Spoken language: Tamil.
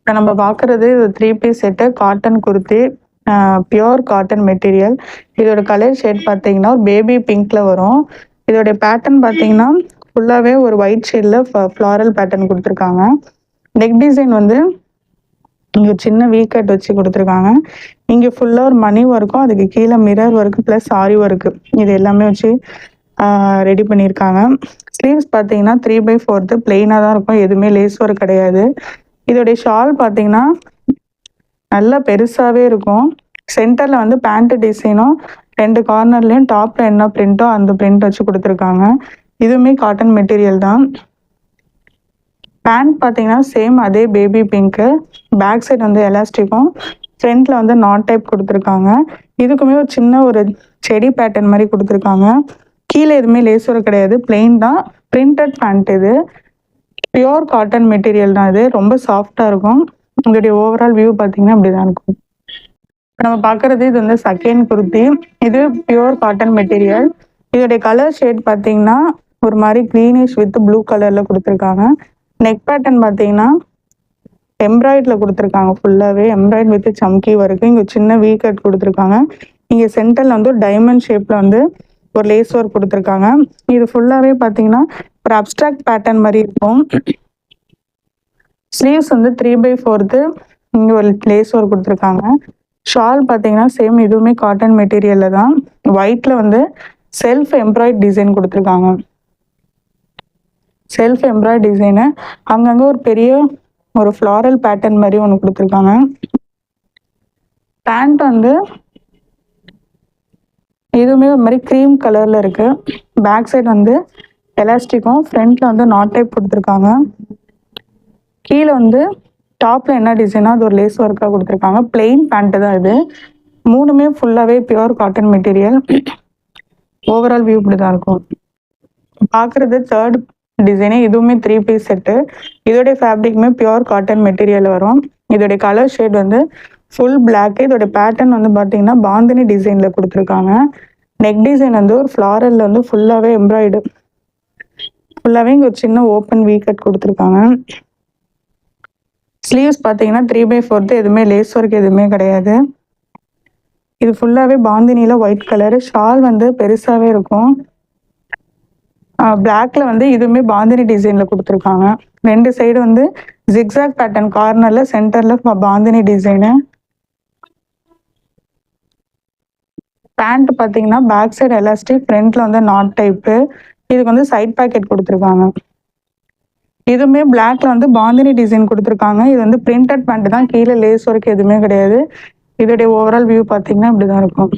இப்போ நம்ம பார்க்குறது இது 3 piece set cotton kurti. Pure cotton material. இதோட கலர் ஷேட் பார்த்தீங்கன்னா ஒரு பேபி பிங்க்ல வரும். இதோடைய பேட்டர்ன் பார்த்தீங்கன்னா ஃபுல்லாகவே ஒரு ஒயிட் ஷேடில் ஃப்ளாரல் பேட்டர்ன் கொடுத்துருக்காங்க. நெக் டிசைன் வந்து இங்கே சின்ன வீ கட் வச்சு கொடுத்துருக்காங்க. இங்கே ஃபுல்லாக ஒரு மணி ஒர்க்கும் அதுக்கு கீழே மிரர் ஒர்க்கு ப்ளஸ் ஆரி ஒர்க்கு இது எல்லாமே வச்சு ரெடி பண்ணியிருக்காங்க. ஸ்லீவ்ஸ் பார்த்தீங்கன்னா 3/4 பிளெயினாக தான் இருக்கும், எதுவுமே லேஸ் ஒர்க் கிடையாது. இதோடைய ஷால் பார்த்தீங்கன்னா நல்லா பெருசாகவே இருக்கும். சென்டரில் வந்து பேண்ட் டிசைனும் 2 கார்னர்லேயும் டாப்பில் என்ன பிரிண்ட்டோ அந்த பிரிண்ட் வச்சு கொடுத்துருக்காங்க. இதுவுமே காட்டன் மெட்டீரியல் தான். பேண்ட் பார்த்தீங்கன்னா சேம் அதே பேபி பிங்க்கு. பேக் சைடு வந்து எலாஸ்டிக்கும், ஃப்ரண்ட்டில் வந்து நாட் டைப் கொடுத்துருக்காங்க. இதுக்குமே ஒரு சின்ன ஒரு செடி பேட்டர்ன் மாதிரி கொடுத்துருக்காங்க. கீழே எதுவுமே லேஸ் ஒர்க் கிடையாது, பிளெயின் தான். பிரிண்டட் பேண்ட் இது. பியோர் காட்டன் மெட்டீரியல் தான் இது. ரொம்ப சாஃப்டாக இருக்கும். இதோடைய ஓவரால் வியூ பார்த்தீங்கன்னா அப்படி தான் இருக்கும். நம்ம பார்க்குறது இது வந்து செகண்ட் குர்த்தி. இது பியோர் காட்டன் மெட்டீரியல். இதோடைய கலர் ஷேட் பார்த்தீங்கன்னா ஒரு மாதிரி க்ரீனிஷ் வித் ப்ளூ கலரில் கொடுத்துருக்காங்க. நெக் பேட்டர்ன் பார்த்தீங்கன்னா எம்ப்ராய்டில் கொடுத்துருக்காங்க. ஃபுல்லாகவே எம்ப்ராய்ட் வித் சம்கி வரைக்கும். இங்கே சின்ன வீ கட் கொடுத்துருக்காங்க. இங்கே சென்டரில் வந்து ஒரு டைமண்ட் ஷேப்பில் வந்து ஒரு லேஸ் ஒர்க் கொடுத்துருக்காங்க. இது ஃபுல்லாகவே பார்த்தீங்கன்னா ஒரு அப்ட்ராக்ட் பேட்டர்ன் மாதிரி இருக்கும். ஸ்லீவ்ஸ் வந்து 3/4 இங்கே ஒரு லேஸ் ஒர்க் கொடுத்துருக்காங்க. ஷால் பார்த்தீங்கன்னா சேம் இதுவுமே காட்டன் மெட்டீரியலில் தான். ஒயிட்டில் வந்து செல்ஃப் எம்ப்ராய்ட் டிசைன் கொடுத்துருக்காங்க. செல்ஃப் எம்ப்ராய்ட் டிசைனு அங்கங்கே ஒரு பெரிய ஒரு ஃப்ளாரல் பேட்டர்ன் மாதிரி ஒன்று கொடுத்துருக்காங்க. பேண்ட் வந்து இதுவுமே ஒரு மாதிரி க்ரீம் கலரில் இருக்குது. பேக் சைடு வந்து எலாஸ்டிக்கும், ஃப்ரண்ட்டில் வந்து நாட் டைப் கொடுத்துருக்காங்க. கீழே வந்து டாப்பில் என்ன டிசைனோ அது ஒரு லேஸ் ஒர்க்காக கொடுத்துருக்காங்க. பிளெயின் பேண்ட்டு தான் இது. மூணுமே ஃபுல்லாகவே pure cotton material. Overall view இப்படி தான் இருக்கும். பார்க்குறது தேர்ட் டிசைனு. இதுவுமே 3 பீஸ் செட்டு. இதோடைய ஃபேப்ரிக்குமே பியோர் காட்டன் மெட்டீரியல் வரும். இதோடைய கலர் ஷேட் வந்து ஃபுல் பிளாக். இதோடைய பேட்டர்ன் வந்து பார்த்தீங்கன்னா பாந்தினி டிசைனில் கொடுத்துருக்காங்க. நெக் டிசைன் வந்து ஒரு ஃப்ளாரலில் வந்து ஃபுல்லாகவே எம்ப்ராய்டு. ஃபுல்லாகவே இங்கே ஒரு சின்ன ஓப்பன் வீ கட் கொடுத்துருக்காங்க. ஸ்லீவ்ஸ் பார்த்தீங்கன்னா 3/4 எதுவுமே லேஸ் ஒர்க் எதுவுமே கிடையாது. இது ஃபுல்லாகவே பாந்தினியில் ஒயிட் கலரு. ஷால் வந்து பெருசாகவே இருக்கும். பிளாக்ல வந்து இதுவுமே பாந்தினி டிசைனில் கொடுத்துருக்காங்க. 2 சைடு வந்து ஜிக்ஸாக் பேட்டர்ன், கார்னரில் சென்டரில் பாந்தினி டிசைனு. பேண்ட் பார்த்தீங்கன்னா பேக் சைடு எலாஸ்டிக், ஃப்ரண்ட்டில் வந்து நாட் டைப்பு. இதுக்கு வந்து சைட் பாக்கெட் கொடுத்துருக்காங்க. இதுவுமே பிளாக்ல வந்து பாந்தினி டிசைன் கொடுத்துருக்காங்க. இது வந்து பிரிண்டட் பேண்ட் தான், கீழே லேஸ் ஒர்க் எதுவுமே கிடையாது. இதோடைய ஓவரால் வியூ பார்த்தீங்கன்னா இப்படி தான் இருக்கும்.